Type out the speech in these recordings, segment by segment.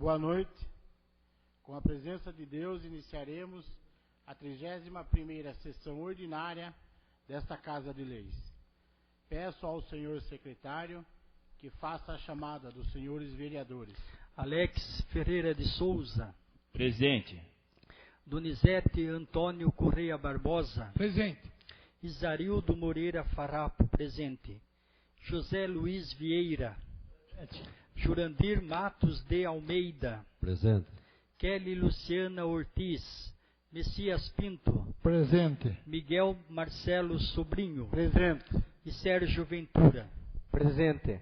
Boa noite. Com a presença de Deus, iniciaremos a 31ª sessão ordinária desta Casa de Leis. Peço ao senhor secretário que faça a chamada dos senhores vereadores. Alex Ferreira de Souza. Presente. Donizete Antônio Correia Barbosa. Presente. Isarildo Moreira Farrapo. Presente. José Luiz Vieira. Presente. Jurandir Matos de Almeida. Presente. Kelly Luciana Ortiz. Messias Pinto. Presente. Miguel Marcelo Sobrinho. Presente. E Sérgio Ventura. Presente.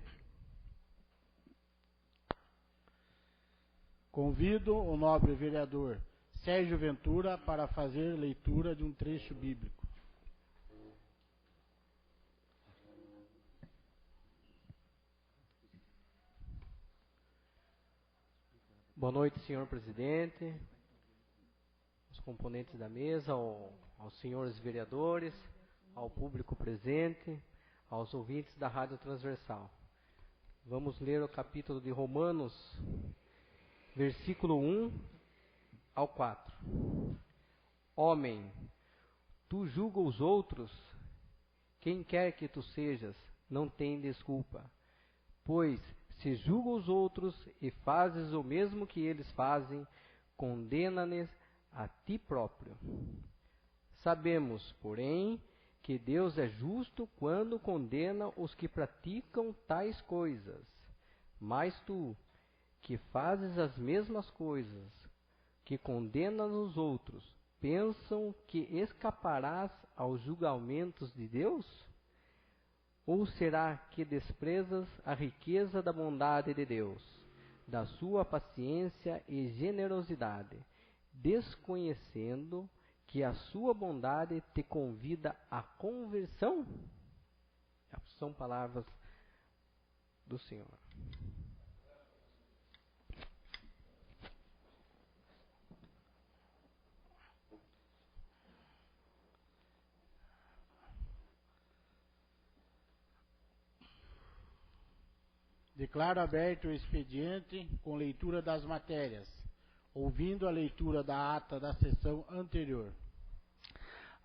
Convido o nobre vereador Sérgio Ventura para fazer leitura de um trecho bíblico. Boa noite, senhor presidente, os componentes da mesa, aos senhores vereadores, ao público presente, aos ouvintes da Rádio Transversal. Vamos ler o capítulo de Romanos, versículo 1 ao 4. Homem, tu julga os outros, quem quer que tu sejas, não tem desculpa, pois se julga os outros e fazes o mesmo que eles fazem, condena-nos a ti próprio. Sabemos, porém, que Deus é justo quando condena os que praticam tais coisas. Mas tu, que fazes as mesmas coisas, que condenas os outros, pensam que escaparás aos julgamentos de Deus? Ou será que desprezas a riqueza da bondade de Deus, da sua paciência e generosidade, desconhecendo que a sua bondade te convida à conversão? São palavras do Senhor. Declaro aberto o expediente com leitura das matérias, ouvindo a leitura da ata da sessão anterior.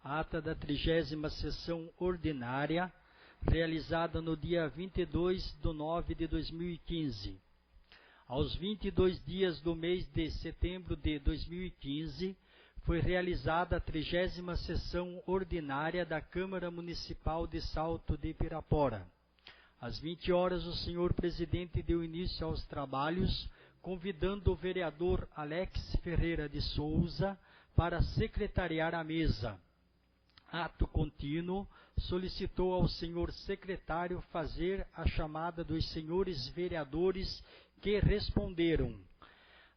A ata da 30ª sessão ordinária, realizada no dia 22/9/2015. Aos 22 dias do mês de setembro de 2015, foi realizada a 30ª sessão ordinária da Câmara Municipal de Salto de Pirapora. Às 20 horas, o senhor presidente deu início aos trabalhos, convidando o vereador Alex Ferreira de Souza para secretariar a mesa. Ato contínuo, solicitou ao senhor secretário fazer a chamada dos senhores vereadores que responderam: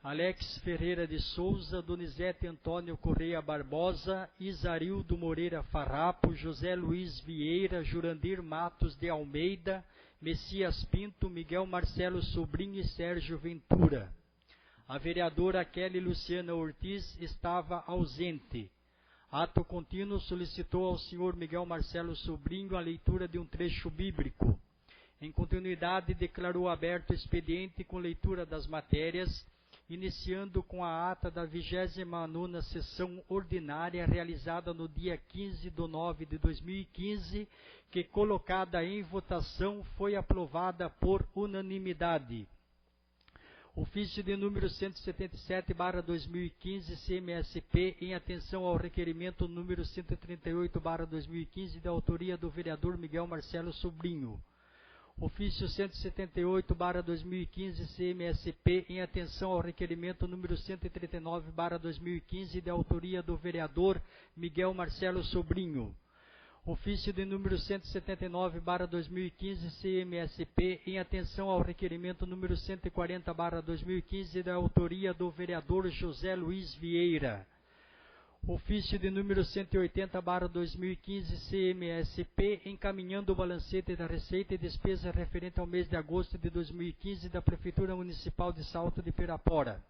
Alex Ferreira de Souza, Donizete Antônio Correia Barbosa, Isarildo Moreira Farrapo, José Luiz Vieira, Jurandir Matos de Almeida, Messias Pinto, Miguel Marcelo Sobrinho e Sérgio Ventura. A vereadora Kelly Luciana Ortiz estava ausente. Ato contínuo, solicitou ao senhor Miguel Marcelo Sobrinho a leitura de um trecho bíblico. Em continuidade, declarou aberto o expediente com leitura das matérias, iniciando com a ata da 29ª sessão ordinária realizada no dia 15/9/2015, que, colocada em votação, foi aprovada por unanimidade. Ofício de número 177/2015, CMSP, em atenção ao requerimento número 138/2015, da autoria do vereador Miguel Marcelo Sobrinho. Ofício 178/2015, CMSP, em atenção ao requerimento número 139/2015, de autoria do vereador Miguel Marcelo Sobrinho. Ofício de número 179/2015, CMSP, em atenção ao requerimento número 140/2015, da autoria do vereador José Luiz Vieira. Ofício de número 180/2015, CMSP, encaminhando o balancete da receita e despesa referente ao mês de agosto de 2015 da Prefeitura Municipal de Salto de Pirapora.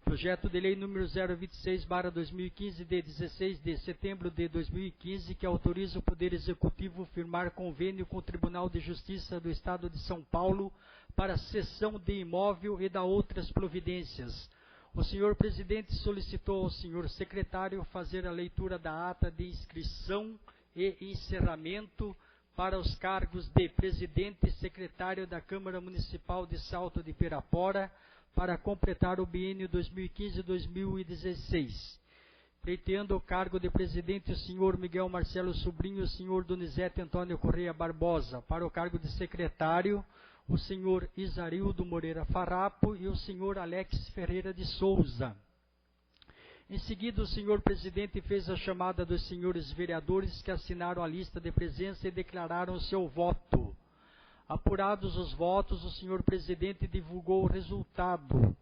Projeto de Lei número 026/2015, de 16 de setembro de 2015, que autoriza o Poder Executivo firmar convênio com o Tribunal de Justiça do Estado de São Paulo para a cessão de imóvel e da outras providências. O senhor presidente solicitou ao senhor secretário fazer a leitura da ata de inscrição e encerramento para os cargos de presidente e secretário da Câmara Municipal de Salto de Pirapora para completar o biênio 2015-2016. Pleiteando o cargo de presidente o senhor Miguel Marcelo Sobrinho e o senhor Donizete Antônio Correia Barbosa. Para o cargo de secretário, o senhor Isarildo Moreira Farrapo e o senhor Alex Ferreira de Souza. Em seguida, o senhor presidente fez a chamada dos senhores vereadores que assinaram a lista de presença e declararam o seu voto. Apurados os votos, o senhor presidente divulgou o resultado.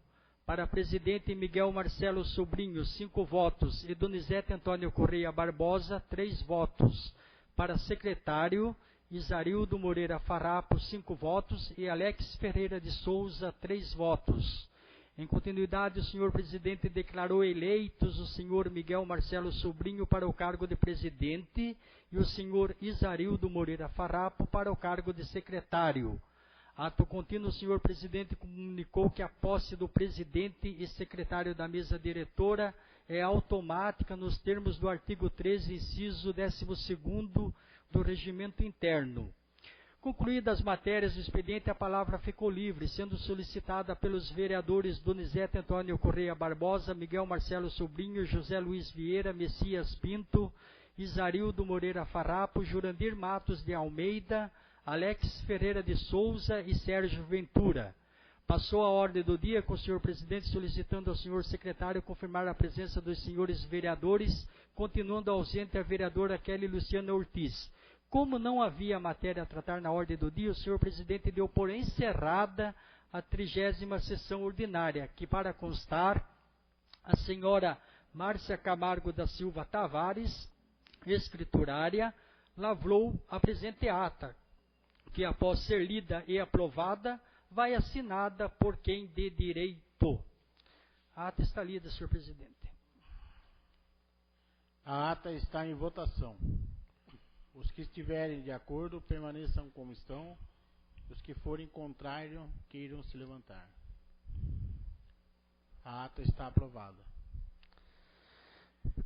Para presidente Miguel Marcelo Sobrinho, 5 votos, e Donizete Antônio Correia Barbosa, 3 votos. Para secretário, Isarildo Moreira Farrapo, 5 votos, e Alex Ferreira de Souza, 3 votos. Em continuidade, o senhor presidente declarou eleitos o senhor Miguel Marcelo Sobrinho para o cargo de presidente e o senhor Isarildo Moreira Farrapo para o cargo de secretário. Ato contínuo, o senhor presidente comunicou que a posse do presidente e secretário da mesa diretora é automática nos termos do artigo 13, inciso 12º do Regimento Interno. Concluídas as matérias do expediente, a palavra ficou livre, sendo solicitada pelos vereadores Donizete Antônio Correia Barbosa, Miguel Marcelo Sobrinho, José Luiz Vieira, Messias Pinto, Isarildo Moreira Farrapo, Jurandir Matos de Almeida, Alex Ferreira de Souza e Sérgio Ventura. Passou a ordem do dia com o senhor presidente solicitando ao senhor secretário confirmar a presença dos senhores vereadores, continuando ausente a vereadora Kelly Luciana Ortiz. Como não havia matéria a tratar na ordem do dia, o senhor presidente deu por encerrada a 30ª sessão ordinária, que, para constar, a senhora Márcia Camargo da Silva Tavares, escriturária, lavrou a presente ata, que, após ser lida e aprovada, vai assinada por quem de direito. A ata está lida, senhor presidente. A ata está em votação. Os que estiverem de acordo, permaneçam como estão. Os que forem contrários, queiram se levantar. A ata está aprovada.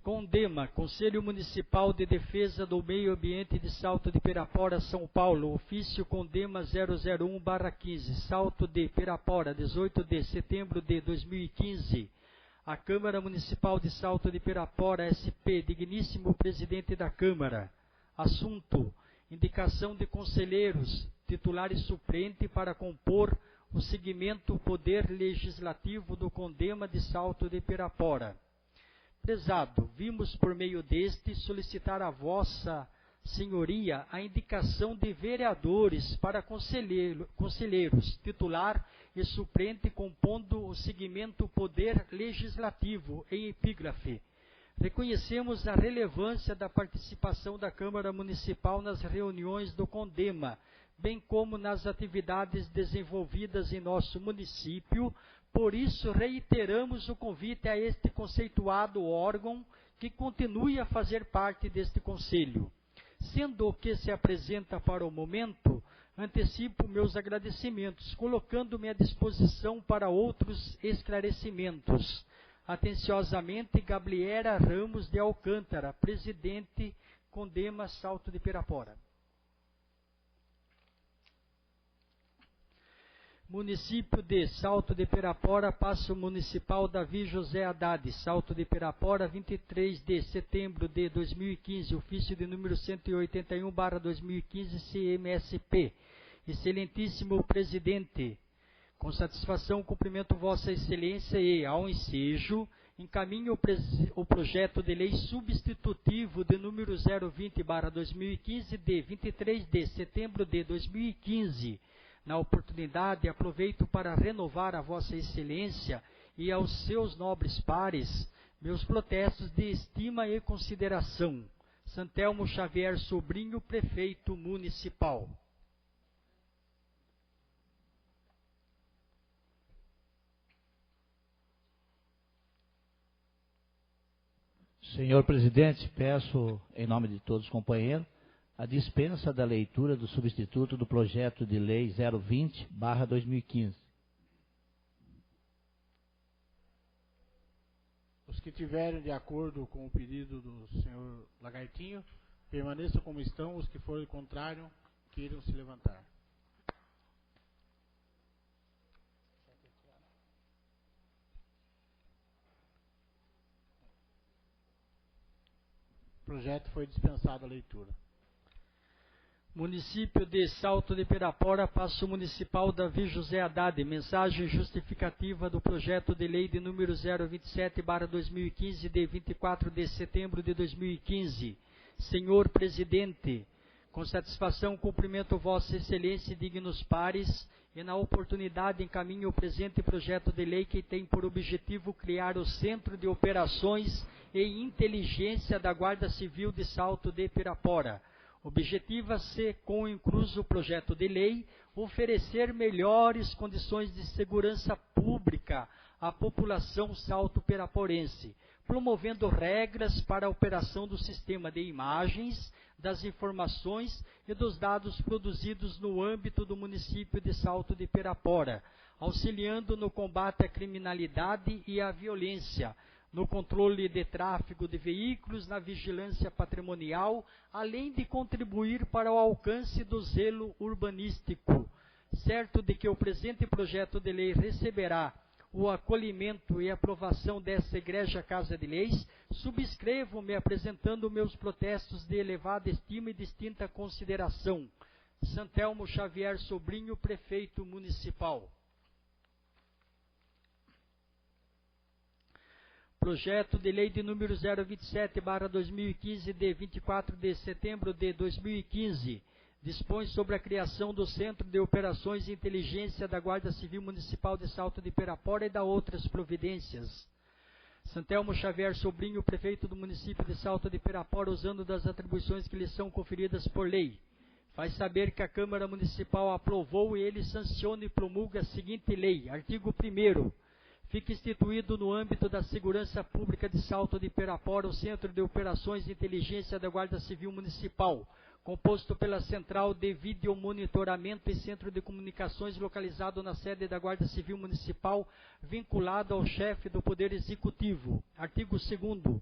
Condema, Conselho Municipal de Defesa do Meio Ambiente de Salto de Pirapora, São Paulo, ofício Condema 001/15, Salto de Pirapora, 18 de setembro de 2015. A Câmara Municipal de Salto de Pirapora, SP, digníssimo presidente da Câmara. Assunto: indicação de conselheiros, titular e suplente para compor o segmento Poder Legislativo do Condema de Salto de Pirapora. Prezado, vimos por meio deste solicitar a vossa senhoria a indicação de vereadores para conselheiros, titular e suplente compondo o segmento Poder Legislativo, em epígrafe. Reconhecemos a relevância da participação da Câmara Municipal nas reuniões do Condema, bem como nas atividades desenvolvidas em nosso município. Por isso, reiteramos o convite a este conceituado órgão que continue a fazer parte deste Conselho. Sendo o que se apresenta para o momento, antecipo meus agradecimentos, colocando-me à disposição para outros esclarecimentos. Atenciosamente, Gabriela Ramos de Alcântara, presidente Condema Salto de Pirapora. Município de Salto de Pirapora, Paço Municipal Davi José Haddad, Salto de Pirapora, 23 de setembro de 2015, ofício de número 181/2015, CMSP. Excelentíssimo presidente, com satisfação cumprimento Vossa Excelência e, ao ensejo, encaminho o projeto de lei substitutivo de número 020/2015, de 23 de setembro de 2015. Na oportunidade, aproveito para renovar a Vossa Excelência e aos seus nobres pares meus protestos de estima e consideração. Santelmo Xavier Sobrinho, Prefeito Municipal. Senhor presidente, peço, em nome de todos os companheiros, a dispensa da leitura do substituto do projeto de lei 020/2015. Os que tiverem de acordo com o pedido do senhor Lagartinho, permaneçam como estão. Os que forem contrário, queiram se levantar. O projeto foi dispensado a leitura. Município de Salto de Pirapora, Paço Municipal Davi José Haddad. Mensagem justificativa do projeto de lei de número 027/2015, de 24 de setembro de 2015. Senhor Presidente, com satisfação cumprimento Vossa Excelência e dignos pares, e na oportunidade encaminho o presente projeto de lei que tem por objetivo criar o Centro de Operações e Inteligência da Guarda Civil de Salto de Pirapora. Objetiva-se, com o incluso projeto de lei, oferecer melhores condições de segurança pública à população salto-piraporense, promovendo regras para a operação do sistema de imagens, das informações e dos dados produzidos no âmbito do município de Salto de Pirapora, auxiliando no combate à criminalidade e à violência, no controle de tráfego de veículos, na vigilância patrimonial, além de contribuir para o alcance do zelo urbanístico. Certo de que o presente projeto de lei receberá o acolhimento e aprovação desta egregia Casa de Leis, subscrevo-me apresentando meus protestos de elevada estima e distinta consideração. Santelmo Xavier Sobrinho, Prefeito Municipal. Projeto de lei de número 027/2015, de 24 de setembro de 2015, dispõe sobre a criação do Centro de Operações e Inteligência da Guarda Civil Municipal de Salto de Pirapora e da outras providências. Santelmo Xavier Sobrinho, prefeito do município de Salto de Pirapora, usando das atribuições que lhe são conferidas por lei, faz saber que a Câmara Municipal aprovou e ele sanciona e promulga a seguinte lei. Artigo 1º. Fica instituído no âmbito da Segurança Pública de Salto de Pirapora o Centro de Operações e Inteligência da Guarda Civil Municipal, composto pela Central de Videomonitoramento e Centro de Comunicações localizado na sede da Guarda Civil Municipal, vinculado ao chefe do Poder Executivo. Artigo 2º.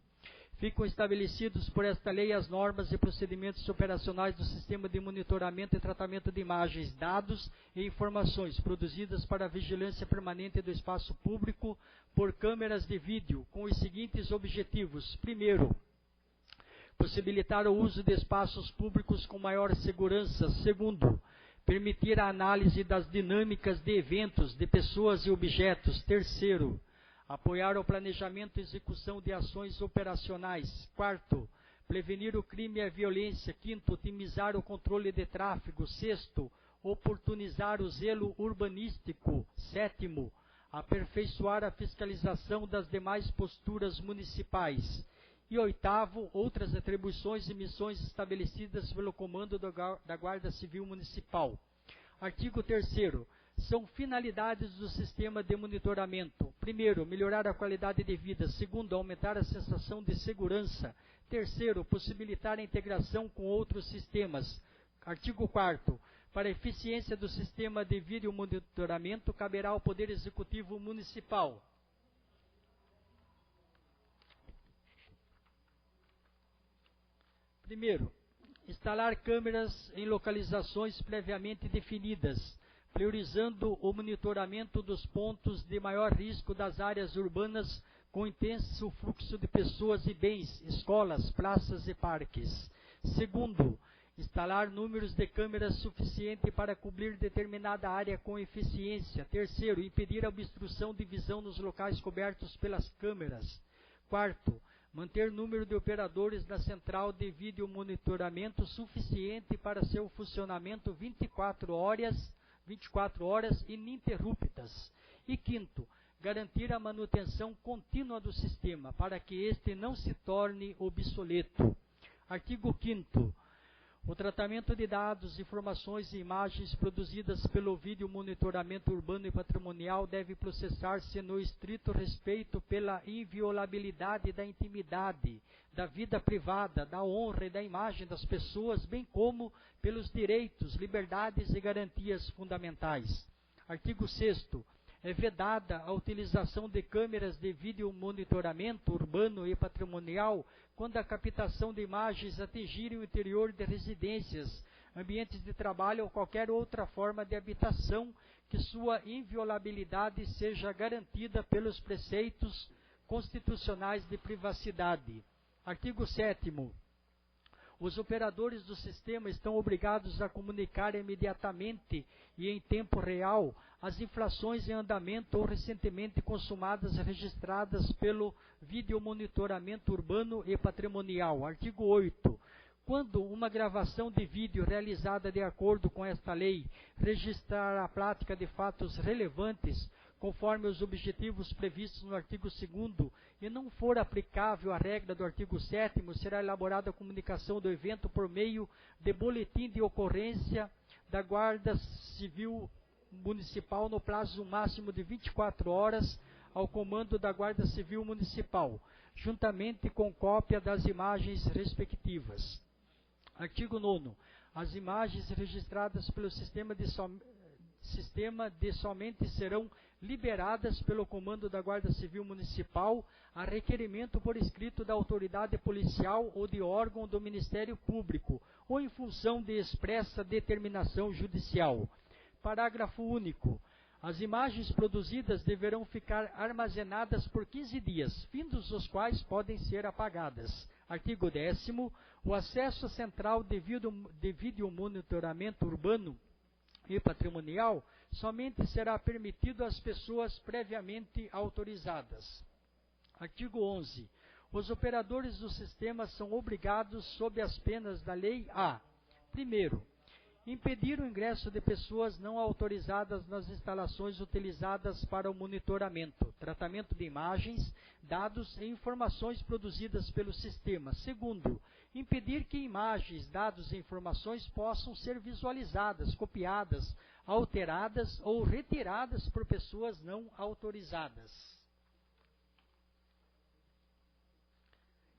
Ficam estabelecidos por esta lei as normas e procedimentos operacionais do Sistema de Monitoramento e Tratamento de Imagens, Dados e Informações produzidas para a vigilância permanente do espaço público por câmeras de vídeo, com os seguintes objetivos. Primeiro, possibilitar o uso de espaços públicos com maior segurança. Segundo, permitir a análise das dinâmicas de eventos, de pessoas e objetos. Terceiro, apoiar o planejamento e execução de ações operacionais. Quarto, prevenir o crime e a violência. Quinto, otimizar o controle de tráfego. Sexto, oportunizar o zelo urbanístico. Sétimo, aperfeiçoar a fiscalização das demais posturas municipais. E oitavo, outras atribuições e missões estabelecidas pelo Comando da Guarda Civil Municipal. Artigo 3º. São finalidades do sistema de monitoramento. Primeiro, melhorar a qualidade de vida. Segundo, aumentar a sensação de segurança. Terceiro, possibilitar a integração com outros sistemas. Artigo 4º. Para a eficiência do sistema de videomonitoramento, caberá ao Poder Executivo Municipal. Primeiro, instalar câmeras em localizações previamente definidas, priorizando o monitoramento dos pontos de maior risco das áreas urbanas com intenso fluxo de pessoas e bens, escolas, praças e parques. Segundo, instalar números de câmeras suficiente para cobrir determinada área com eficiência. Terceiro, impedir a obstrução de visão nos locais cobertos pelas câmeras. Quarto, manter número de operadores da central de videomonitoramento suficiente para seu funcionamento 24 horas ininterruptas. E quinto, garantir a manutenção contínua do sistema, para que este não se torne obsoleto. Artigo 5º. O tratamento de dados, informações e imagens produzidas pelo vídeo monitoramento urbano e patrimonial deve processar-se no estrito respeito pela inviolabilidade da intimidade, da vida privada, da honra e da imagem das pessoas, bem como pelos direitos, liberdades e garantias fundamentais. Artigo 6º. É vedada a utilização de câmeras de vídeo monitoramento urbano e patrimonial quando a captação de imagens atingir o interior de residências, ambientes de trabalho ou qualquer outra forma de habitação que sua inviolabilidade seja garantida pelos preceitos constitucionais de privacidade. Artigo 7º. Os operadores do sistema estão obrigados a comunicar imediatamente e em tempo real as infrações em andamento ou recentemente consumadas registradas pelo videomonitoramento urbano e patrimonial. Artigo 8º. Quando uma gravação de vídeo realizada de acordo com esta lei registrar a prática de fatos relevantes, conforme os objetivos previstos no artigo 2º, e não for aplicável a regra do artigo 7º, será elaborada a comunicação do evento por meio de boletim de ocorrência da Guarda Civil Municipal no prazo máximo de 24 horas ao comando da Guarda Civil Municipal, juntamente com cópia das imagens respectivas. Artigo 9º. As imagens registradas pelo sistema somente serão liberadas pelo comando da Guarda Civil Municipal a requerimento por escrito da autoridade policial ou de órgão do Ministério Público, ou em função de expressa determinação judicial. Parágrafo único. As imagens produzidas deverão ficar armazenadas por 15 dias, findos os quais podem ser apagadas. Artigo 10º. O acesso central de vídeo monitoramento urbano e patrimonial somente será permitido às pessoas previamente autorizadas. Artigo 11. Os operadores do sistema são obrigados, sob as penas da lei, a: primeiro, impedir o ingresso de pessoas não autorizadas nas instalações utilizadas para o monitoramento, tratamento de imagens, dados e informações produzidas pelo sistema. Segundo, impedir que imagens, dados e informações possam ser visualizadas, copiadas, alteradas ou retiradas por pessoas não autorizadas.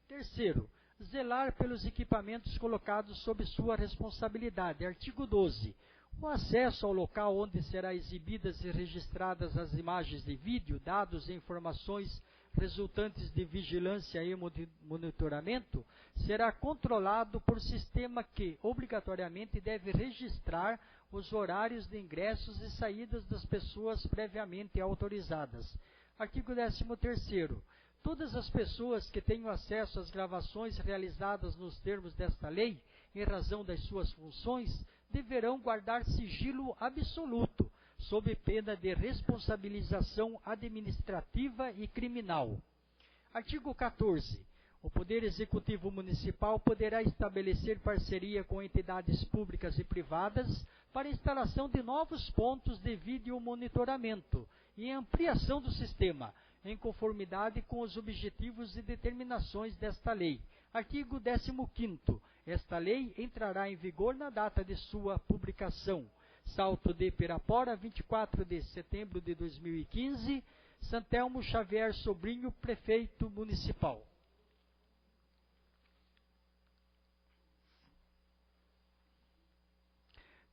Terceiro, zelar pelos equipamentos colocados sob sua responsabilidade. Artigo 12. O acesso ao local onde serão exibidas e registradas as imagens de vídeo, dados e informações resultantes de vigilância e monitoramento será controlado por sistema que, obrigatoriamente, deve registrar os horários de ingressos e saídas das pessoas previamente autorizadas. Artigo 13º. Todas as pessoas que tenham acesso às gravações realizadas nos termos desta lei, em razão das suas funções, deverão guardar sigilo absoluto, sob pena de responsabilização administrativa e criminal. Artigo 14. O Poder Executivo Municipal poderá estabelecer parceria com entidades públicas e privadas para a instalação de novos pontos de videomonitoramento e ampliação do sistema, em conformidade com os objetivos e determinações desta lei. Artigo 15º. Esta lei entrará em vigor na data de sua publicação. Salto de Pirapora, 24 de setembro de 2015. Santelmo Xavier Sobrinho, Prefeito Municipal.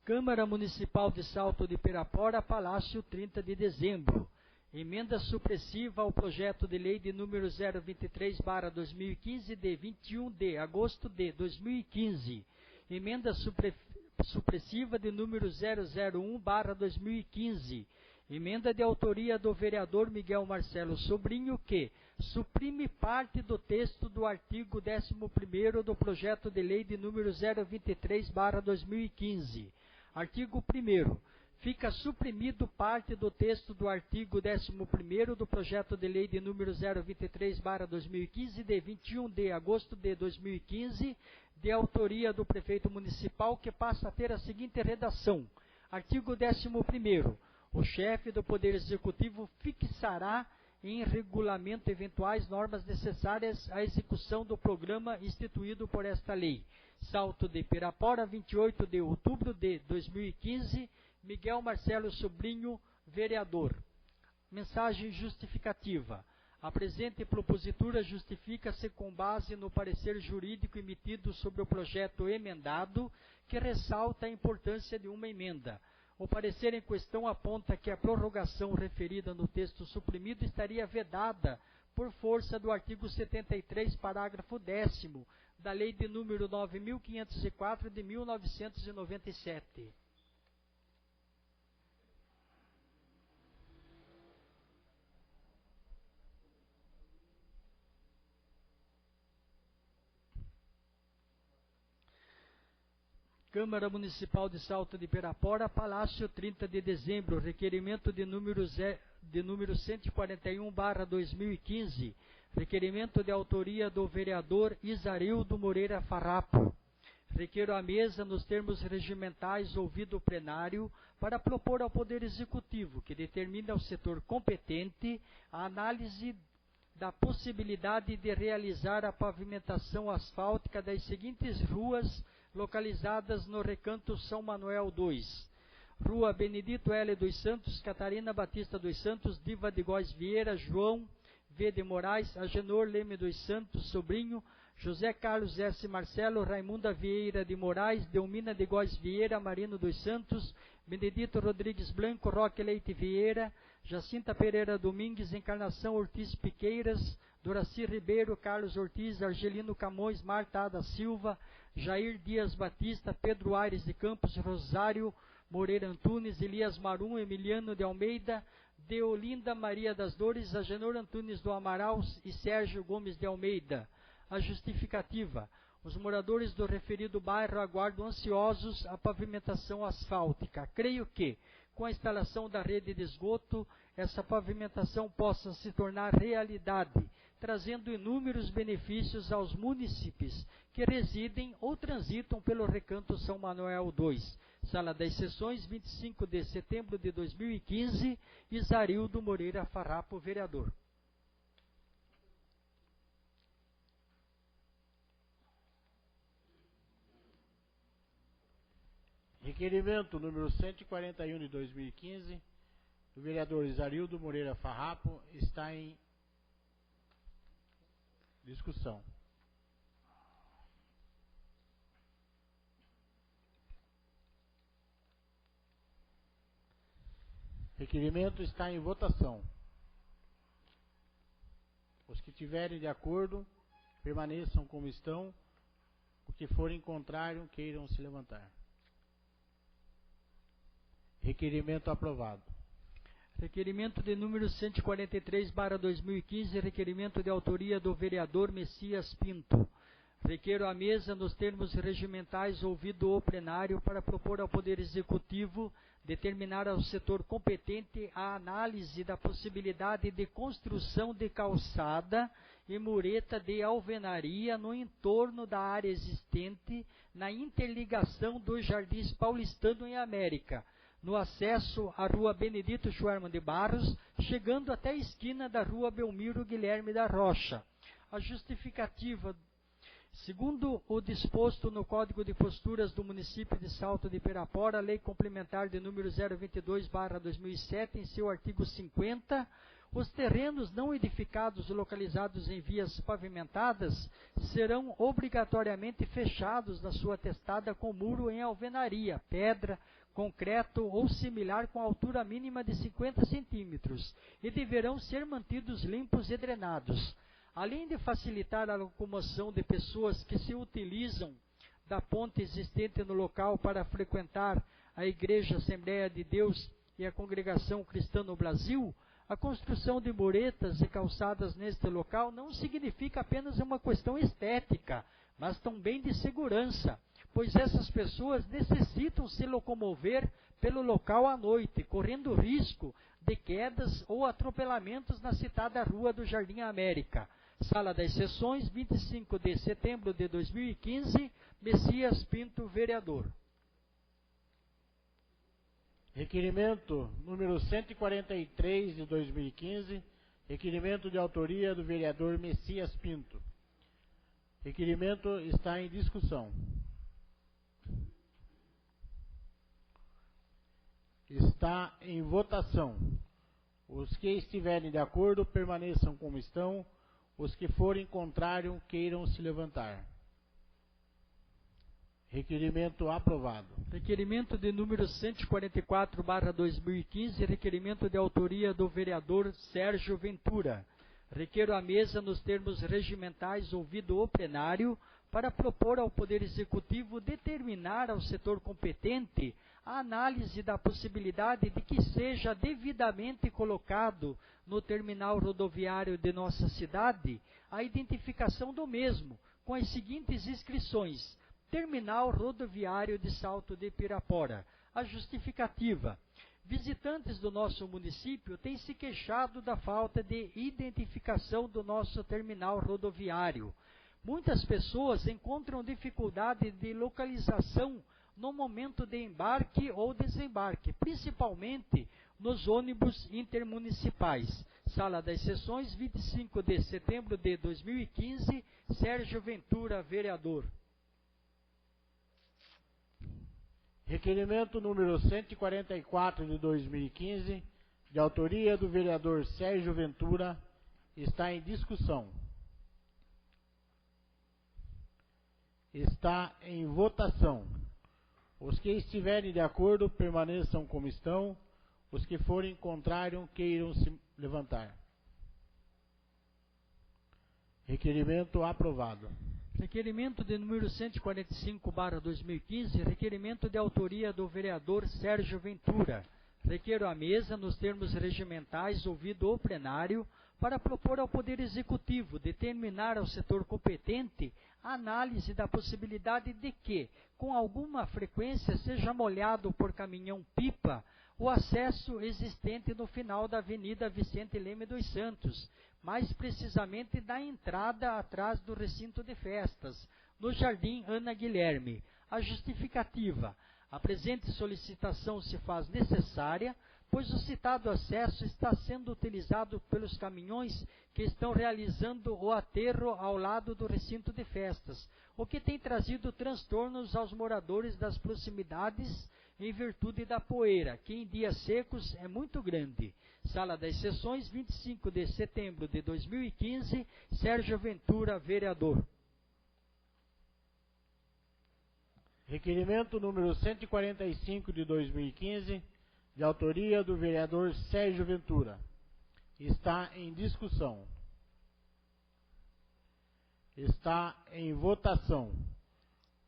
Câmara Municipal de Salto de Pirapora, Palácio, 30 de dezembro. Emenda supressiva ao projeto de lei de número 023/2015, de 21 de agosto de 2015. Emenda supressiva de número 001/2015. Emenda de autoria do vereador Miguel Marcelo Sobrinho, que suprime parte do texto do artigo 11º do projeto de lei de número 023/2015. Artigo 1º. Fica suprimido parte do texto do artigo 11º do projeto de lei de número 023/2015, de 21 de agosto de 2015, de autoria do prefeito municipal, que passa a ter a seguinte redação. Artigo 11º. O chefe do Poder Executivo fixará em regulamento eventuais normas necessárias à execução do programa instituído por esta lei. Salto de Pirapora, 28 de outubro de 2015, Miguel Marcelo Sobrinho, vereador. Mensagem justificativa. A presente propositura justifica-se com base no parecer jurídico emitido sobre o projeto emendado, que ressalta a importância de uma emenda. O parecer em questão aponta que a prorrogação referida no texto suprimido estaria vedada por força do artigo 73, parágrafo 10º, da Lei de número 9.504 de 1997. Câmara Municipal de Salto de Pirapora, Palácio, 30 de dezembro, requerimento de número 141/2015, requerimento de autoria do vereador Isarildo Moreira Farrapo. Requeiro à mesa, nos termos regimentais, ouvido o plenário, para propor ao Poder Executivo, que determine ao setor competente a análise da possibilidade de realizar a pavimentação asfáltica das seguintes ruas localizadas no Recanto São Manuel 2. Rua Benedito L. dos Santos, Catarina Batista dos Santos, Diva de Góes Vieira, João V. de Moraes, Agenor Leme dos Santos, Sobrinho, José Carlos S. Marcelo, Raimunda Vieira de Moraes, Delmina de Góes Vieira, Marino dos Santos, Benedito Rodrigues Blanco, Roque Leite Vieira, Jacinta Pereira Domingues, Encarnação Ortiz Piqueiras, Doraci Ribeiro, Carlos Ortiz, Argelino Camões, Marta da Silva, Jair Dias Batista, Pedro Aires de Campos, Rosário Moreira Antunes, Elias Marum, Emiliano de Almeida, Deolinda Maria das Dores, Agenor Antunes do Amaral e Sérgio Gomes de Almeida. A justificativa. Os moradores do referido bairro aguardam ansiosos a pavimentação asfáltica. Creio que, com a instalação da rede de esgoto, essa pavimentação possa se tornar realidade, trazendo inúmeros benefícios aos munícipes que residem ou transitam pelo Recanto São Manuel 2. Sala das Sessões, 25 de setembro de 2015, Isarildo Moreira Farrapo, vereador. Requerimento número 141 de 2015, do vereador Isarildo Moreira Farrapo, está em discussão. Requerimento está em votação. Os que tiverem de acordo, permaneçam como estão. Os que forem contrário, queiram se levantar. Requerimento aprovado. Requerimento de número 143/2015, requerimento de autoria do vereador Messias Pinto. Requeiro à mesa, nos termos regimentais, ouvido o plenário, para propor ao Poder Executivo determinar ao setor competente a análise da possibilidade de construção de calçada e mureta de alvenaria no entorno da área existente, na interligação dos Jardins Paulistano em América, no acesso à Rua Benedito Schwerman de Barros, chegando até a esquina da Rua Belmiro Guilherme da Rocha. A justificativa: segundo o disposto no Código de Posturas do município de Salto de Pirapora, Lei Complementar de número 022/2007, em seu artigo 50, os terrenos não edificados localizados em vias pavimentadas serão obrigatoriamente fechados na sua testada com muro em alvenaria, pedra, concreto ou similar com altura mínima de 50 centímetros e deverão ser mantidos limpos e drenados. Além de facilitar a locomoção de pessoas que se utilizam da ponte existente no local para frequentar a Igreja Assembleia de Deus e a Congregação Cristã no Brasil, a construção de muretas e calçadas neste local não significa apenas uma questão estética, mas também de segurança, pois essas pessoas necessitam se locomover pelo local à noite, correndo risco de quedas ou atropelamentos na citada Rua do Jardim América. Sala das Sessões, 25 de setembro de 2015, Messias Pinto, vereador. Requerimento número 143 de 2015, Requerimento de autoria do vereador Messias Pinto. Requerimento está em discussão. Está em votação. Os que estiverem de acordo permaneçam como estão. Os que forem contrário queiram se levantar. Requerimento aprovado. Requerimento de número 144/2015, requerimento de autoria do vereador Sérgio Ventura. Requeiro à mesa, nos termos regimentais, ouvido o plenário, para propor ao Poder Executivo determinar ao setor competente a análise da possibilidade de que seja devidamente colocado no terminal rodoviário de nossa cidade a identificação do mesmo, com as seguintes inscrições: Terminal Rodoviário de Salto de Pirapora. A justificativa: visitantes do nosso município têm se queixado da falta de identificação do nosso terminal rodoviário. Muitas pessoas encontram dificuldade de localização no momento de embarque ou desembarque, principalmente nos ônibus intermunicipais. Sala das Sessões, 25 de setembro de 2015, Sérgio Ventura, vereador. Requerimento número 144 de 2015, de autoria do vereador Sérgio Ventura, está em discussão. Está em votação. Os que estiverem de acordo permaneçam como estão. Os que forem contrários queiram se levantar. Requerimento aprovado. Requerimento de número 145/2015, requerimento de autoria do vereador Sérgio Ventura. Requeiro à mesa, nos termos regimentais, ouvido o plenário, para propor ao Poder Executivo determinar ao setor competente a análise da possibilidade de que, com alguma frequência, seja molhado por caminhão-pipa o acesso existente no final da Avenida Vicente Leme dos Santos, mais precisamente da entrada atrás do recinto de festas, no Jardim Ana Guilherme. A justificativa: a presente solicitação se faz necessária, pois o citado acesso está sendo utilizado pelos caminhões que estão realizando o aterro ao lado do recinto de festas, o que tem trazido transtornos aos moradores das proximidades em virtude da poeira, que em dias secos é muito grande. Sala das Sessões, 25 de setembro de 2015, Sérgio Ventura, vereador. Requerimento número 145 de 2015, de autoria do vereador Sérgio Ventura. Está em discussão. Está em votação.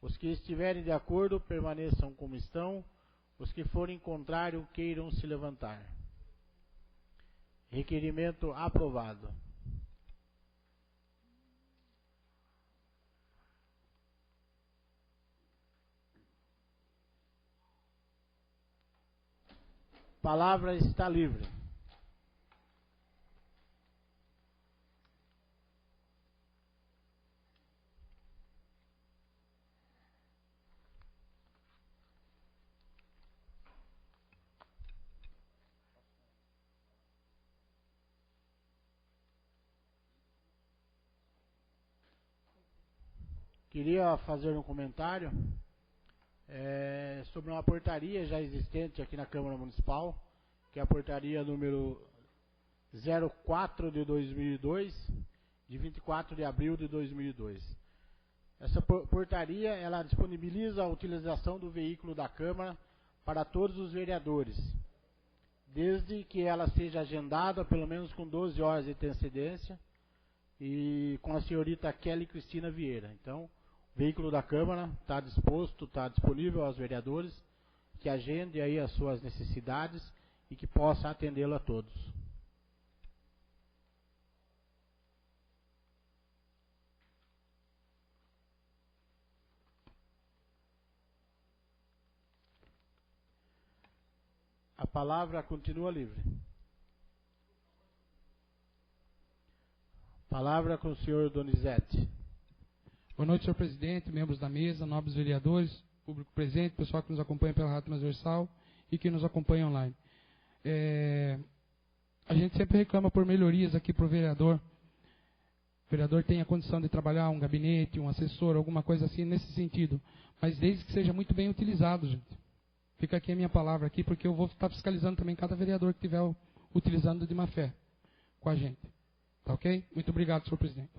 Os que estiverem de acordo permaneçam como estão. Os que forem contrários queiram se levantar. Requerimento aprovado. Palavra está livre. Queria fazer um comentário sobre uma portaria já existente aqui na Câmara Municipal, que é a portaria número 04 de 2002, de 24 de abril de 2002. Essa portaria, ela disponibiliza a utilização do veículo da Câmara para todos os vereadores, desde que ela seja agendada pelo menos com 12 horas de antecedência e com a senhorita Kelly Cristina Vieira. Então, o veículo da Câmara está disposto, está disponível aos vereadores, que agende aí as suas necessidades e que possa atendê-lo a todos. A palavra continua livre. Palavra com o senhor Donizete. Boa noite, senhor presidente, membros da mesa, nobres vereadores, público presente, pessoal que nos acompanha pela Rádio Transversal e que nos acompanha online. A gente sempre reclama por melhorias aqui para o vereador. O vereador tem a condição de trabalhar um gabinete, um assessor, alguma coisa assim nesse sentido. Mas desde que seja muito bem utilizado, gente. Fica aqui a minha palavra aqui, porque eu vou estar fiscalizando também cada vereador que estiver utilizando de má fé com a gente. Tá ok? Muito obrigado, senhor presidente.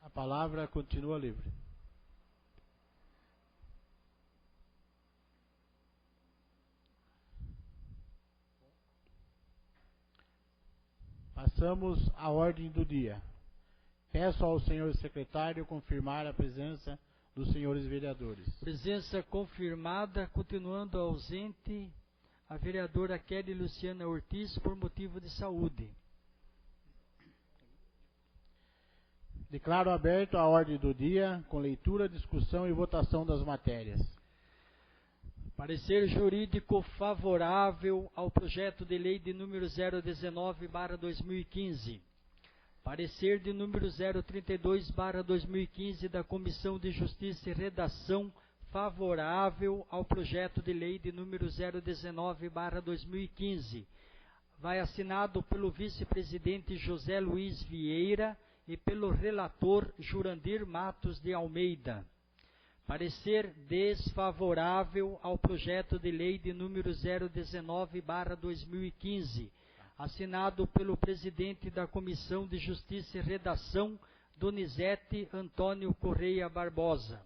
A palavra continua livre. Passamos à ordem do dia. Peço ao senhor secretário confirmar a presença dos senhores vereadores. Presença confirmada, continuando ausente a vereadora Kelly Luciana Ortiz por motivo de saúde. Declaro aberto a ordem do dia, com leitura, discussão e votação das matérias. Parecer jurídico favorável ao projeto de lei de número 019/2015. Parecer de número 032/2015 da Comissão de Justiça e Redação favorável ao projeto de lei de número 019/2015. Vai assinado pelo vice-presidente José Luiz Vieira e pelo relator Jurandir Matos de Almeida. Parecer desfavorável ao projeto de lei de número 019/2015, assinado pelo presidente da Comissão de Justiça e Redação, Donizete Antônio Correia Barbosa.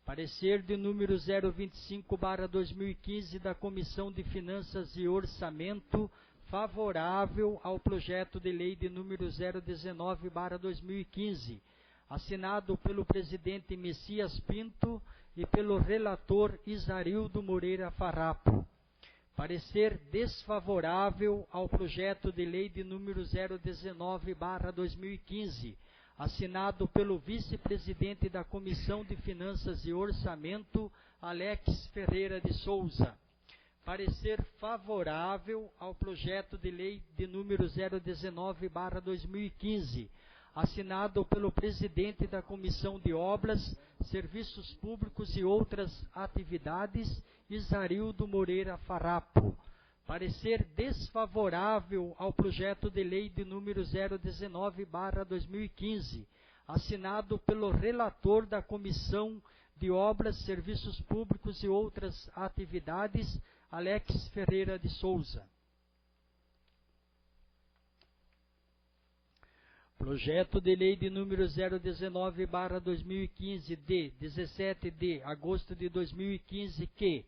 Parecer de número 025/2015 da Comissão de Finanças e Orçamento, favorável ao projeto de lei de número 019/2015, assinado pelo presidente Messias Pinto e pelo relator Isarildo Moreira Farrapo. Parecer desfavorável ao projeto de lei de número 019/2015, assinado pelo vice-presidente da Comissão de Finanças e Orçamento, Alex Ferreira de Souza. Parecer favorável ao projeto de lei de número 019/2015, assinado pelo presidente da Comissão de Obras, Serviços Públicos e Outras Atividades, Isarildo Moreira Farrapo. Parecer desfavorável ao projeto de lei de número 019/2015, assinado pelo relator da Comissão de Obras, Serviços Públicos e Outras Atividades, Alex Ferreira de Souza. Projeto de lei de número 019/2015, de 17 de agosto de 2015, que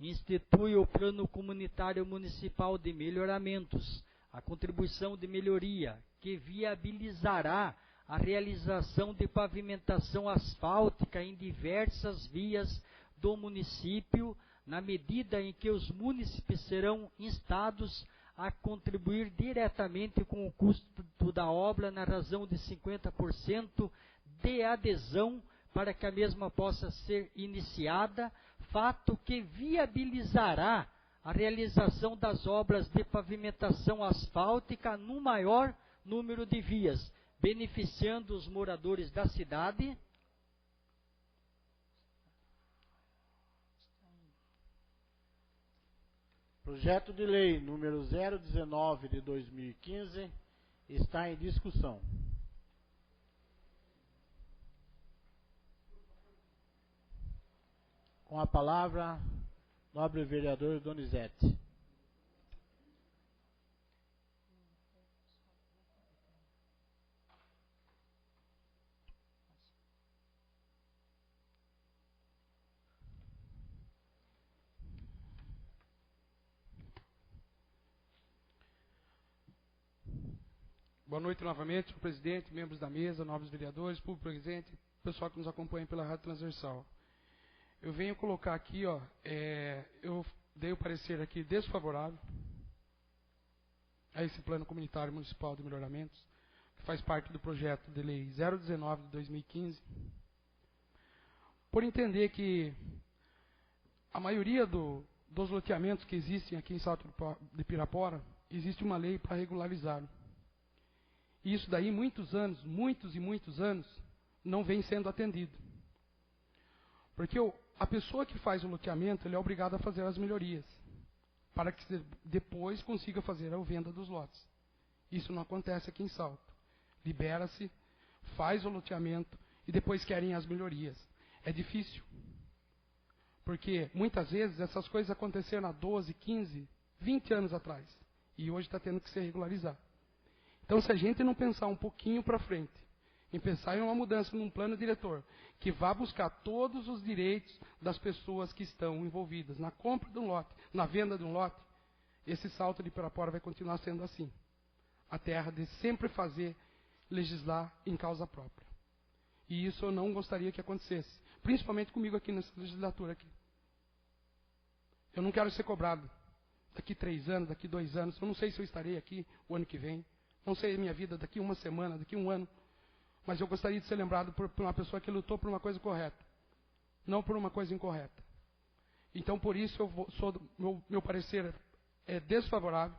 institui o Plano Comunitário Municipal de Melhoramentos, a contribuição de melhoria, que viabilizará a realização de pavimentação asfáltica em diversas vias do município, na medida em que os munícipes serão instados a contribuir diretamente com o custo da obra na razão de 50% de adesão para que a mesma possa ser iniciada, fato que viabilizará a realização das obras de pavimentação asfáltica no maior número de vias, beneficiando os moradores da cidade. Projeto de lei número 019 de 2015 está em discussão. Com a palavra, nobre vereador Donizete. Boa noite novamente, senhor presidente, membros da mesa, nobres vereadores, público presente, pessoal que nos acompanha pela Rádio Transversal. Eu venho colocar aqui, eu dei o parecer aqui desfavorável a esse Plano Comunitário Municipal de Melhoramentos, que faz parte do projeto de lei 019 de 2015, por entender que a maioria dos loteamentos que existem aqui em Salto de Pirapora, existe uma lei para regularizar. E isso daí, muitos e muitos anos, não vem sendo atendido. Porque a pessoa que faz o loteamento, ele é obrigado a fazer as melhorias, para que depois consiga fazer a venda dos lotes. Isso não acontece aqui em Salto. Libera-se, faz o loteamento e depois querem as melhorias. É difícil. Porque muitas vezes essas coisas aconteceram há 12, 15, 20 anos atrás. E hoje está tendo que se regularizar. Então, se a gente não pensar um pouquinho para frente, em pensar em uma mudança num plano diretor, que vá buscar todos os direitos das pessoas que estão envolvidas na compra de um lote, na venda de um lote, esse Salto de Pirapora vai continuar sendo assim. A terra de sempre legislar em causa própria. E isso eu não gostaria que acontecesse. Principalmente comigo aqui nessa legislatura aqui. Eu não quero ser cobrado daqui 3 anos, daqui 2 anos. Eu não sei se eu estarei aqui o ano que vem. Não sei a minha vida daqui 1 semana, daqui 1 ano. Mas eu gostaria de ser lembrado por uma pessoa que lutou por uma coisa correta. Não por uma coisa incorreta. Então, por isso, meu parecer é desfavorável.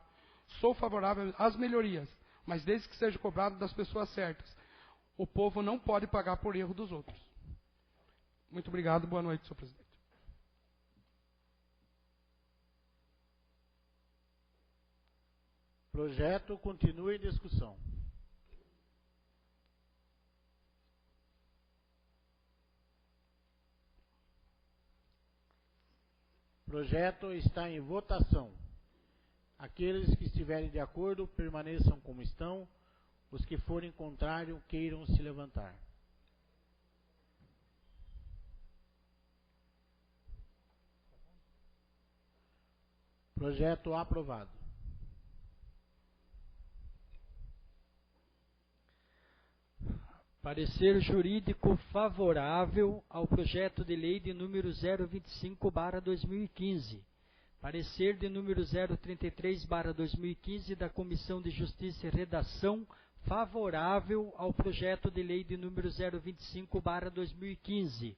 Sou favorável às melhorias, mas desde que seja cobrado das pessoas certas. O povo não pode pagar por erro dos outros. Muito obrigado. Boa noite, senhor presidente. Projeto continua em discussão. Projeto está em votação. Aqueles que estiverem de acordo, permaneçam como estão. Os que forem contrários, queiram se levantar. Projeto aprovado. Parecer jurídico favorável ao projeto de lei de número 025/2015. Parecer de número 033/2015 da Comissão de Justiça e Redação favorável ao projeto de lei de número 025/2015.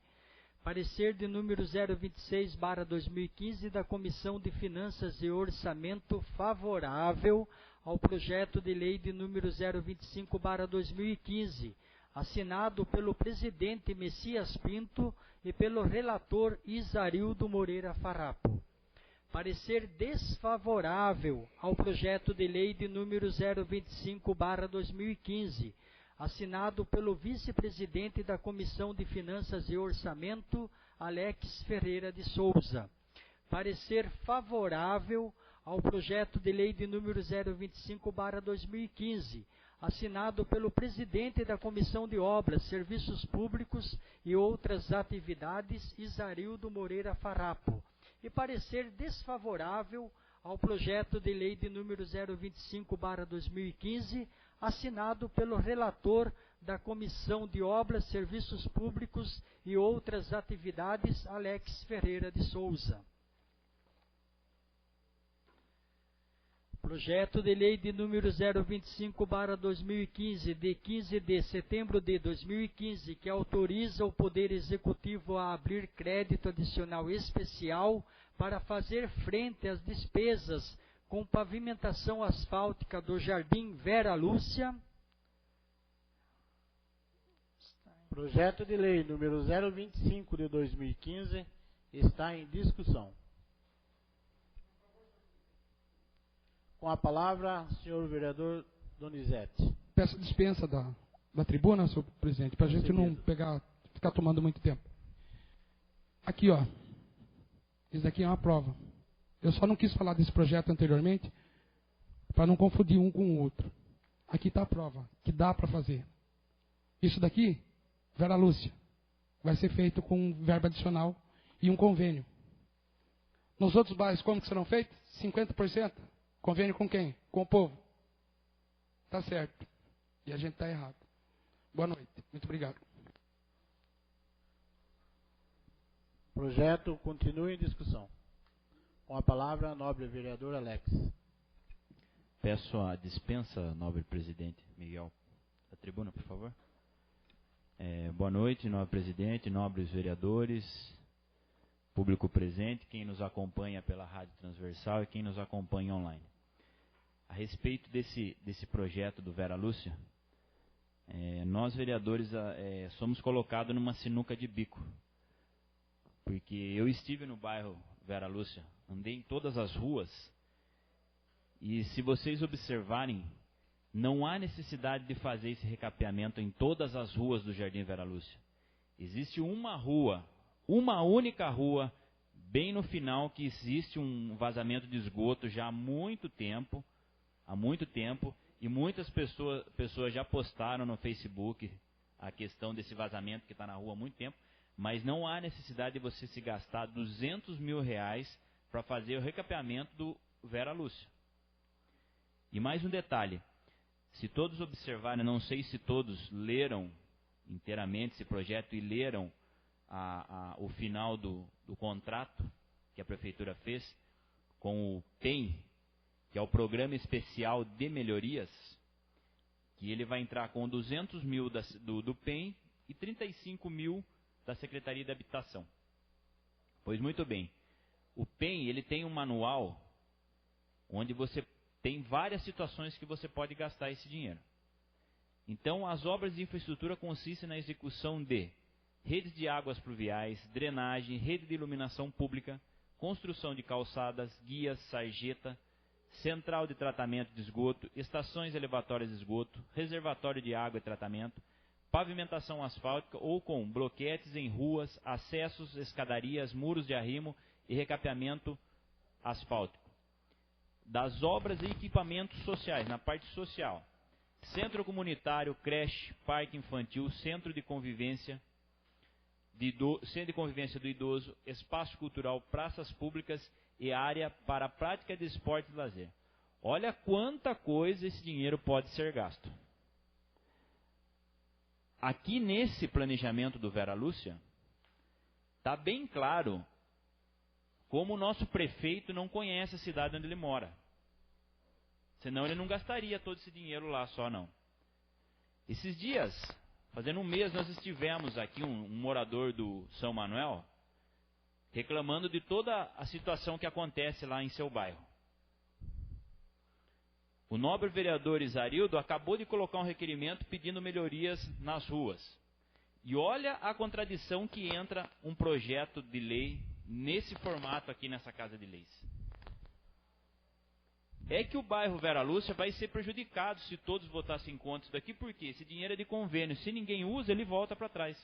Parecer de número 026/2015 da Comissão de Finanças e Orçamento favorável ao projeto de lei de número 025/2015, assinado pelo presidente Messias Pinto e pelo relator Isarildo Moreira Farrapo. Parecer desfavorável ao projeto de lei de número 025/2015, assinado pelo vice-presidente da Comissão de Finanças e Orçamento, Alex Ferreira de Souza. Parecer favorável ao projeto de lei de número 025/2015, assinado pelo presidente da Comissão de Obras, Serviços Públicos e Outras Atividades, Isarildo Moreira Farrapo. E parecer desfavorável ao projeto de lei de número 025/2015, assinado pelo relator da Comissão de Obras, Serviços Públicos e Outras Atividades, Alex Ferreira de Souza. Projeto de lei de número 025/2015, de 15 de setembro de 2015, que autoriza o Poder Executivo a abrir crédito adicional especial para fazer frente às despesas com pavimentação asfáltica do Jardim Vera Lúcia. Projeto de lei número 025 de 2015 está em discussão. Com a palavra, senhor vereador Donizete. Peço dispensa da tribuna, senhor presidente, para a gente não ficar tomando muito tempo. Aqui, ó. Isso daqui é uma prova. Eu só não quis falar desse projeto anteriormente para não confundir um com o outro. Aqui está a prova, que dá para fazer. Isso daqui, Vera Lúcia, vai ser feito com verba adicional e um convênio. Nos outros bairros, como que serão feitos? 50%. Convênio com quem? Com o povo. Está certo. E a gente está errado. Boa noite. Muito obrigado. Projeto continua em discussão. Com a palavra, nobre vereador Alex. Peço a dispensa, nobre presidente Miguel. Da tribuna, por favor. Boa noite, nobre presidente, nobres vereadores, público presente, quem nos acompanha pela Rádio Transversal e quem nos acompanha online. A respeito desse projeto do Vera Lúcia, nós vereadores somos colocados numa sinuca de bico. porque eu estive no bairro Vera Lúcia, andei em todas as ruas, e se vocês observarem, não há necessidade de fazer esse recapeamento em todas as ruas do Jardim Vera Lúcia. Existe uma rua, uma única rua, bem no final, que existe um vazamento de esgoto já há muito tempo, e muitas pessoas já postaram no Facebook a questão desse vazamento que está na rua há muito tempo, mas não há necessidade de você se gastar R$200 mil para fazer o recapeamento do Vera Lúcia. E mais um detalhe, se todos observarem, não sei se todos leram inteiramente esse projeto e leram o final do contrato que a Prefeitura fez com o PEM, que é o Programa Especial de Melhorias, que ele vai entrar com 200 mil do PEM e 35 mil da Secretaria de Habitação. Pois muito bem, o PEM ele tem um manual onde você tem várias situações que você pode gastar esse dinheiro. Então, as obras de infraestrutura consistem na execução de redes de águas pluviais, drenagem, rede de iluminação pública, construção de calçadas, guias, sarjeta, central de tratamento de esgoto, estações elevatórias de esgoto, reservatório de água e tratamento, pavimentação asfáltica ou com bloquetes em ruas, acessos, escadarias, muros de arrimo e recapeamento asfáltico. Das obras e equipamentos sociais, na parte social, centro comunitário, creche, parque infantil, centro de convivência do idoso, espaço cultural, praças públicas e área para a prática de esporte e lazer. Olha quanta coisa esse dinheiro pode ser gasto. Aqui nesse planejamento do Vera Lúcia, está bem claro como o nosso prefeito não conhece a cidade onde ele mora. Senão ele não gastaria todo esse dinheiro lá só, não. Esses dias, fazendo um mês, nós estivemos aqui, um morador do São Manuel, reclamando de toda a situação que acontece lá em seu bairro. O nobre vereador Isarildo acabou de colocar um requerimento pedindo melhorias nas ruas. E olha a contradição que entra um projeto de lei nesse formato aqui nessa Casa de Leis. É que o bairro Vera Lúcia vai ser prejudicado se todos votassem contra isso daqui, porque esse dinheiro é de convênio. Se ninguém usa, ele volta para trás.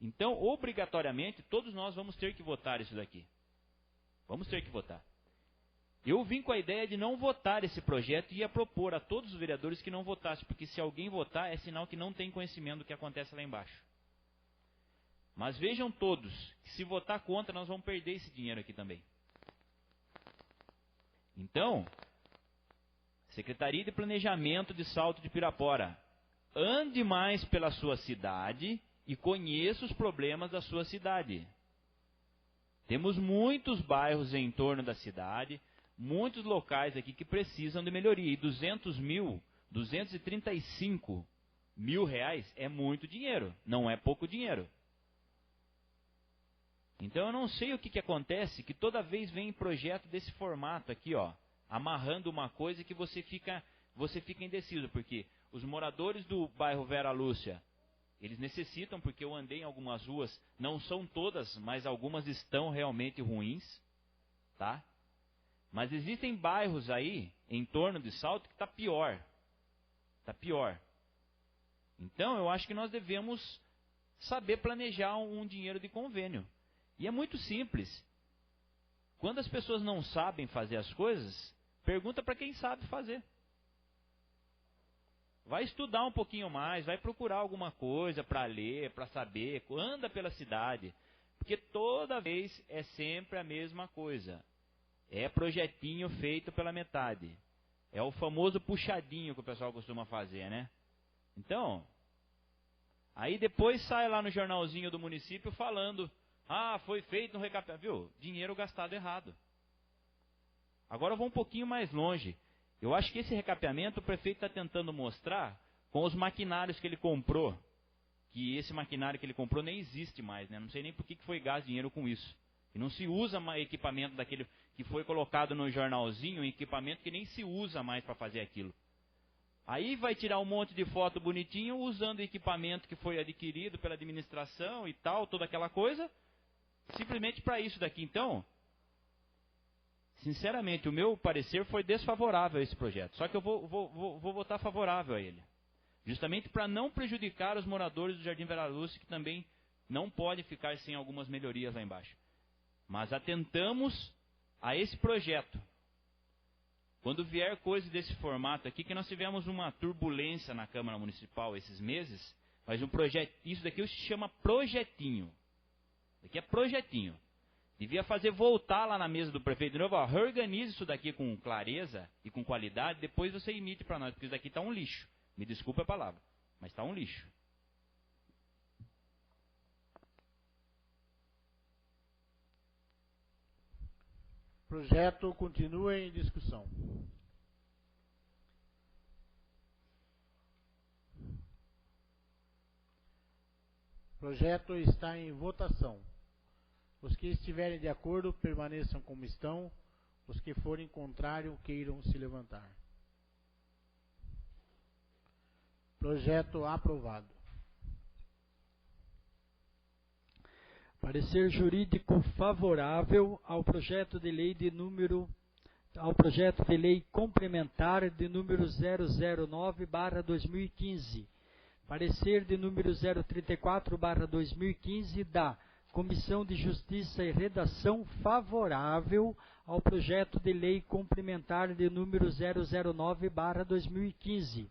Então, obrigatoriamente, todos nós vamos ter que votar isso daqui. Vamos ter que votar. Eu vim com a ideia de não votar esse projeto e ia propor a todos os vereadores que não votassem, porque se alguém votar, é sinal que não tem conhecimento do que acontece lá embaixo. Mas vejam todos, que se votar contra, nós vamos perder esse dinheiro aqui também. Então, Secretaria de Planejamento de Salto de Pirapora, ande mais pela sua cidade e conheça os problemas da sua cidade. Temos muitos bairros em torno da cidade, muitos locais aqui que precisam de melhoria. E 235 mil reais é muito dinheiro, não é pouco dinheiro. Então eu não sei o que acontece, que toda vez vem projeto desse formato aqui, ó, amarrando uma coisa que você fica indeciso, porque os moradores do bairro Vera Lúcia, eles necessitam, porque eu andei em algumas ruas, não são todas, mas algumas estão realmente ruins, tá? Mas existem bairros aí, em torno de Salto, que está pior. Está pior. Então eu acho que nós devemos saber planejar um dinheiro de convênio. E é muito simples. Quando as pessoas não sabem fazer as coisas, pergunta para quem sabe fazer. Vai estudar um pouquinho mais, vai procurar alguma coisa para ler, para saber, anda pela cidade. Porque toda vez é sempre a mesma coisa. É projetinho feito pela metade. É o famoso puxadinho que o pessoal costuma fazer, né? Então, aí depois sai lá no jornalzinho do município falando... Ah, foi feito um recapeamento. Viu? Dinheiro gastado errado. Agora eu vou um pouquinho mais longe. Eu acho que esse recapeamento o prefeito está tentando mostrar com os maquinários que ele comprou. Que esse maquinário que ele comprou nem existe mais, né? Não sei nem por que foi gasto dinheiro com isso. E não se usa mais equipamento daquele que foi colocado no jornalzinho, um equipamento que nem se usa mais para fazer aquilo. Aí vai tirar um monte de foto bonitinho usando o equipamento que foi adquirido pela administração e tal, toda aquela coisa. simplesmente para isso daqui. Então, sinceramente, o meu parecer foi desfavorável a esse projeto. Só que eu vou votar favorável a ele. Justamente para não prejudicar os moradores do Jardim Vera Lúcia, que também não podem ficar sem algumas melhorias lá embaixo. Mas atentamos a esse projeto. Quando vier coisa desse formato aqui, que nós tivemos uma turbulência na Câmara Municipal esses meses, mas um projeto, isso daqui se chama projetinho. Isso daqui é projetinho. Devia fazer voltar lá na mesa do prefeito de novo, ó, reorganize isso daqui com clareza e com qualidade, depois você emite para nós, porque isso daqui está um lixo. Me desculpe a palavra, mas está um lixo. O projeto continua em discussão. O projeto está em votação. Os que estiverem de acordo, permaneçam como estão. Os que forem contrário, queiram se levantar. Projeto aprovado. Parecer jurídico favorável ao projeto de lei ao projeto de lei complementar de número 009/2015. Parecer de número 034/2015 da Comissão de Justiça e Redação favorável ao projeto de lei complementar de número 009/2015.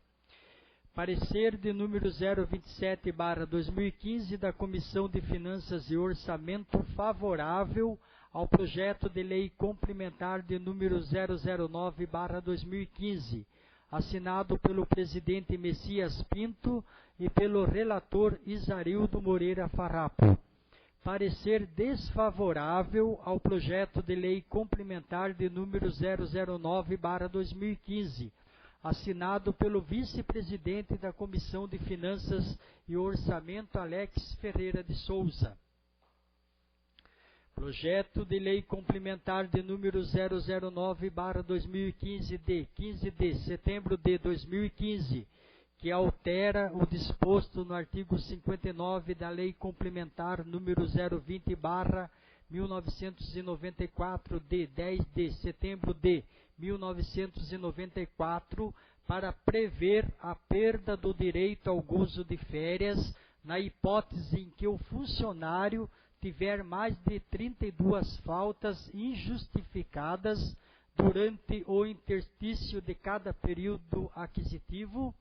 Parecer de número 027/2015 da Comissão de Finanças e Orçamento favorável ao projeto de lei complementar de número 009/2015, assinado pelo presidente Messias Pinto e pelo relator Isarildo Moreira Farrapo. Parecer desfavorável ao projeto de lei complementar de número 009/2015, assinado pelo vice-presidente da Comissão de Finanças e Orçamento, Alex Ferreira de Souza. Projeto de lei complementar de número 009/2015 de 15 de setembro de 2015, que altera o disposto no artigo 59 da Lei Complementar número 020/1994 de 10 de setembro de 1994, para prever a perda do direito ao gozo de férias na hipótese em que o funcionário tiver mais de 32 faltas injustificadas durante o interstício de cada período aquisitivo.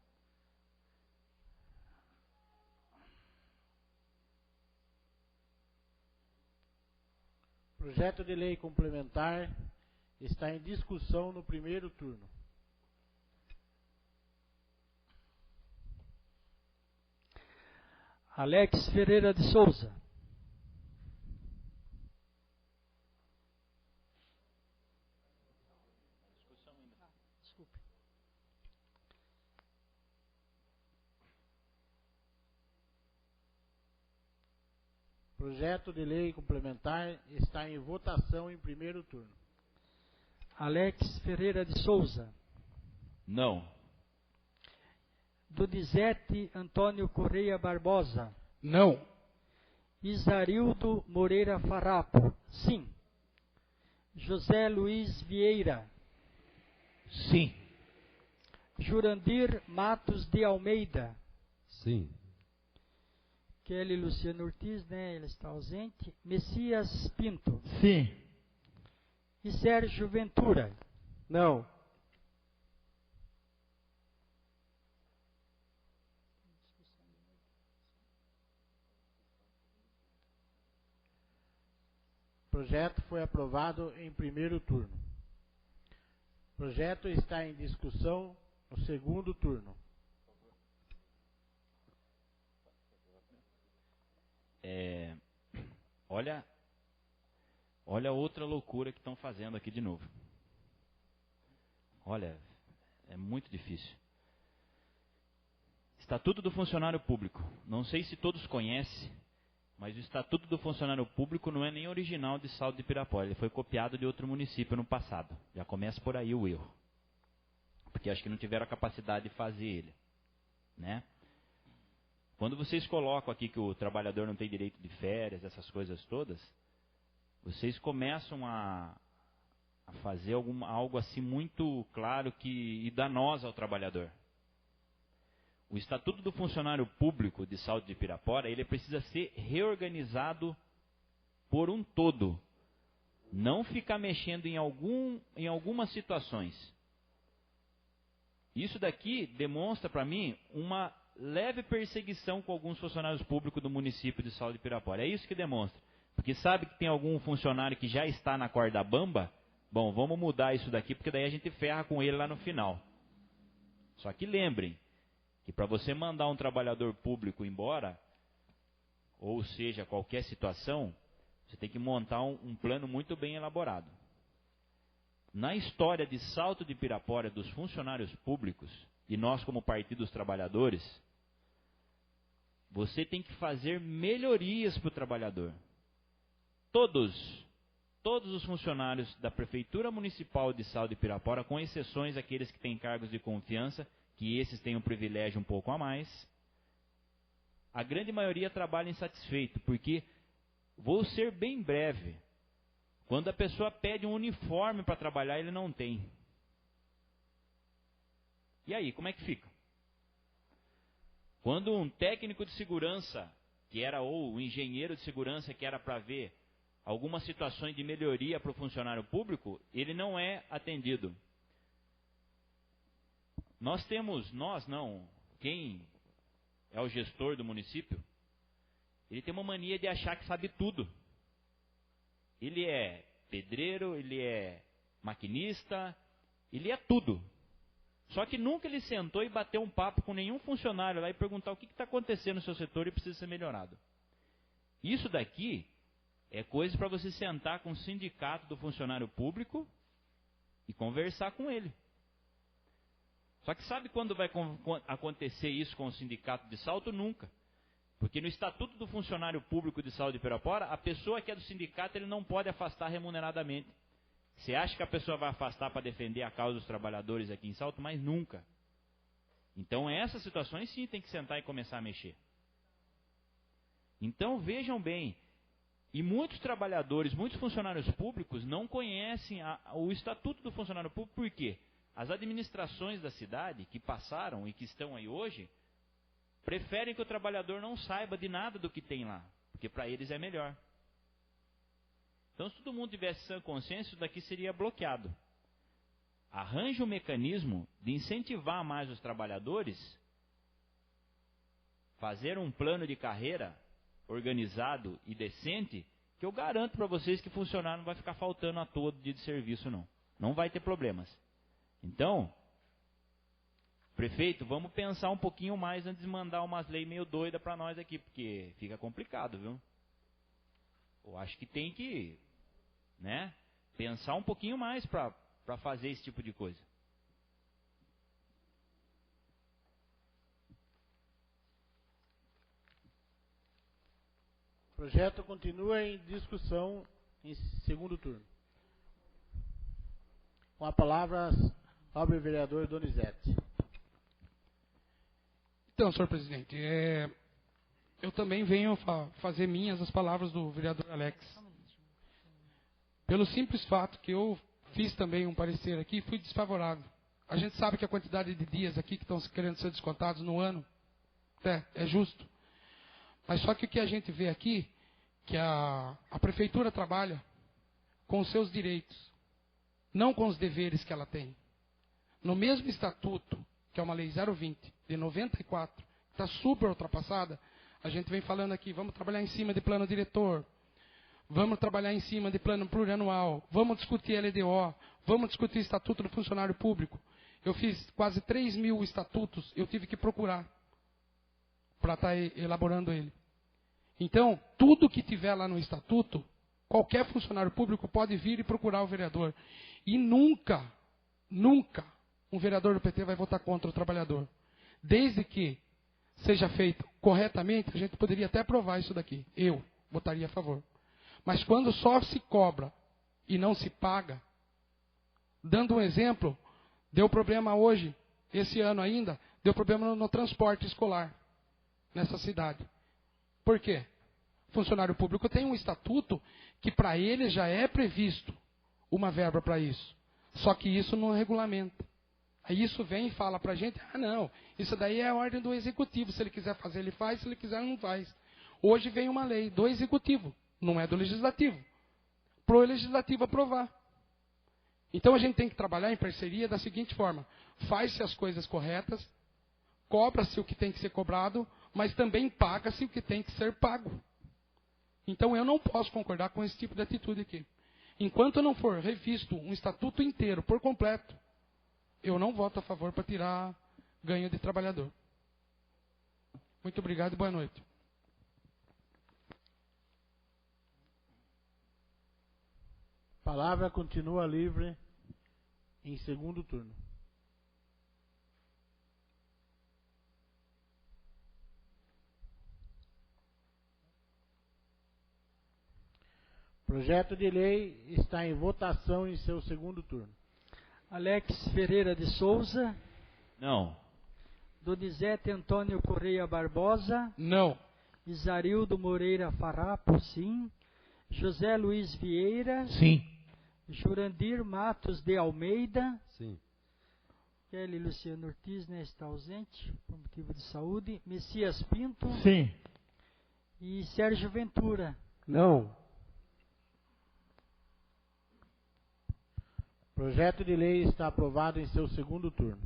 O projeto de lei complementar está em discussão no primeiro turno. Alex Ferreira de Souza. Projeto de lei complementar está em votação em primeiro turno. Alex Ferreira de Souza. Não. Donizete Antônio Correia Barbosa. Não. Isarildo Moreira Farrapo. Sim. José Luiz Vieira. Sim. Jurandir Matos de Almeida. Sim. Kelly Luciano Ortiz, né? Ele está ausente. Messias Pinto. Sim. E Sérgio Ventura. Não. O projeto foi aprovado em primeiro turno. O projeto está em discussão no segundo turno. Olha outra loucura que estão fazendo aqui de novo. Olha, é muito difícil. Estatuto do Funcionário Público. Não sei se todos conhecem, mas o Estatuto do Funcionário Público não é nem original de Salto de Pirapora. Ele foi copiado de outro município no passado. Já começa por aí o erro. Porque acho que não tiveram a capacidade de fazer ele, né? Quando vocês colocam aqui que o trabalhador não tem direito de férias, essas coisas todas, vocês começam a fazer algo assim muito claro e danoso ao trabalhador. O Estatuto do Funcionário Público de Salto de Pirapora, ele precisa ser reorganizado por um todo. Não ficar mexendo em algumas situações. Isso daqui demonstra para mim uma leve perseguição com alguns funcionários públicos do município de Salto de Pirapora. É isso que demonstra. Porque sabe que tem algum funcionário que já está na corda bamba? Bom, vamos mudar isso daqui, porque daí a gente ferra com ele lá no final. Só que lembrem, que para você mandar um trabalhador público embora, ou seja, qualquer situação, você tem que montar um plano muito bem elaborado. Na história de Salto de Pirapora dos funcionários públicos, e nós como Partido dos Trabalhadores, você tem que fazer melhorias para o trabalhador. Todos os funcionários da Prefeitura Municipal de Salto de Pirapora, com exceções aqueles que têm cargos de confiança, que esses têm um privilégio um pouco a mais, a grande maioria trabalha insatisfeito, porque, vou ser bem breve, quando a pessoa pede um uniforme para trabalhar, ele não tem. E aí, como é que fica? Quando um técnico de segurança, ou um engenheiro de segurança que era para ver algumas situações de melhoria para o funcionário público, ele não é atendido. Quem é o gestor do município, ele tem uma mania de achar que sabe tudo. Ele é pedreiro, ele é maquinista, ele é tudo. Só que nunca ele sentou e bateu um papo com nenhum funcionário lá e perguntar o que está acontecendo no seu setor e precisa ser melhorado. Isso daqui é coisa para você sentar com o sindicato do funcionário público e conversar com ele. Só que sabe quando vai acontecer isso com o sindicato de Salto? Nunca. Porque no Estatuto do Funcionário Público de Salto de Pirapora, a pessoa que é do sindicato ele não pode afastar remuneradamente. Você acha que a pessoa vai afastar para defender a causa dos trabalhadores aqui em Salto? Mas nunca. Então essas situações sim tem que sentar e começar a mexer. Então vejam bem, e muitos trabalhadores, muitos funcionários públicos não conhecem o Estatuto do Funcionário Público. Por quê? As administrações da cidade que passaram e que estão aí hoje, preferem que o trabalhador não saiba de nada do que tem lá, porque para eles é melhor. Então, se todo mundo tivesse sã consciência, isso daqui seria bloqueado. Arranje um mecanismo de incentivar mais os trabalhadores, fazer um plano de carreira organizado e decente, que eu garanto para vocês que funcionário não vai ficar faltando a todo dia de serviço, não. Não vai ter problemas. Então, prefeito, vamos pensar um pouquinho mais antes de mandar umas leis meio doidas para nós aqui, porque fica complicado, viu? Eu acho que tem que, pensar um pouquinho mais para fazer esse tipo de coisa. O projeto continua em discussão em segundo turno. Com a palavra, nobre vereador Donizete. Então, senhor presidente, eu também venho fazer minhas as palavras do vereador Alex. Pelo simples fato que eu fiz também um parecer aqui, fui desfavorável. A gente sabe que a quantidade de dias aqui que estão querendo ser descontados no ano é justo. Mas só que o que a gente vê aqui, que a prefeitura trabalha com os seus direitos, não com os deveres que ela tem. No mesmo estatuto, que é uma lei 020, de 94, que está super ultrapassada, a gente vem falando aqui, vamos trabalhar em cima de plano diretor, vamos trabalhar em cima de plano plurianual, vamos discutir LDO, vamos discutir estatuto do funcionário público. Eu fiz quase 3 mil estatutos, eu tive que procurar para estar elaborando ele. Então, tudo que tiver lá no estatuto, qualquer funcionário público pode vir e procurar o vereador. E nunca um vereador do PT vai votar contra o trabalhador. Desde que seja feito corretamente, a gente poderia até aprovar isso daqui. Eu votaria a favor. Mas quando só se cobra e não se paga, dando um exemplo, deu problema hoje, esse ano ainda, deu problema no transporte escolar nessa cidade. Por quê? Funcionário público tem um estatuto que para ele já é previsto uma verba para isso. Só que isso não regulamenta. Aí isso vem e fala para a gente, não, isso daí é a ordem do executivo. Se ele quiser fazer, ele faz, se ele quiser, não faz. Hoje vem uma lei do executivo, não é do legislativo. Para o legislativo aprovar. Então a gente tem que trabalhar em parceria da seguinte forma. Faz-se as coisas corretas, cobra-se o que tem que ser cobrado, mas também paga-se o que tem que ser pago. Então eu não posso concordar com esse tipo de atitude aqui. Enquanto não for revisto um estatuto inteiro, por completo, eu não voto a favor para tirar ganho de trabalhador. Muito obrigado e boa noite. A palavra continua livre em segundo turno. Projeto de lei está em votação em seu segundo turno. Alex Ferreira de Souza. Não. Donizete Antônio Correia Barbosa. Não. Isarildo Moreira Farrapo, sim. José Luiz Vieira. Sim. Jurandir Matos de Almeida. Sim. Kelly Luciano Ortiz, né, está ausente por motivo de saúde. Messias Pinto. Sim. E Sérgio Ventura. Não. Projeto de lei está aprovado em seu segundo turno.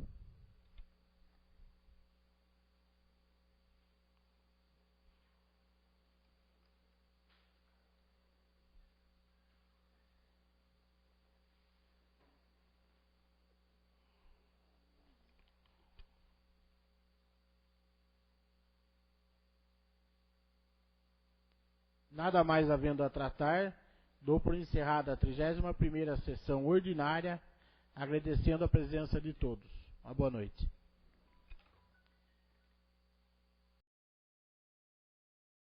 Nada mais havendo a tratar, dou por encerrada a 31ª sessão ordinária, agradecendo a presença de todos. Uma boa noite.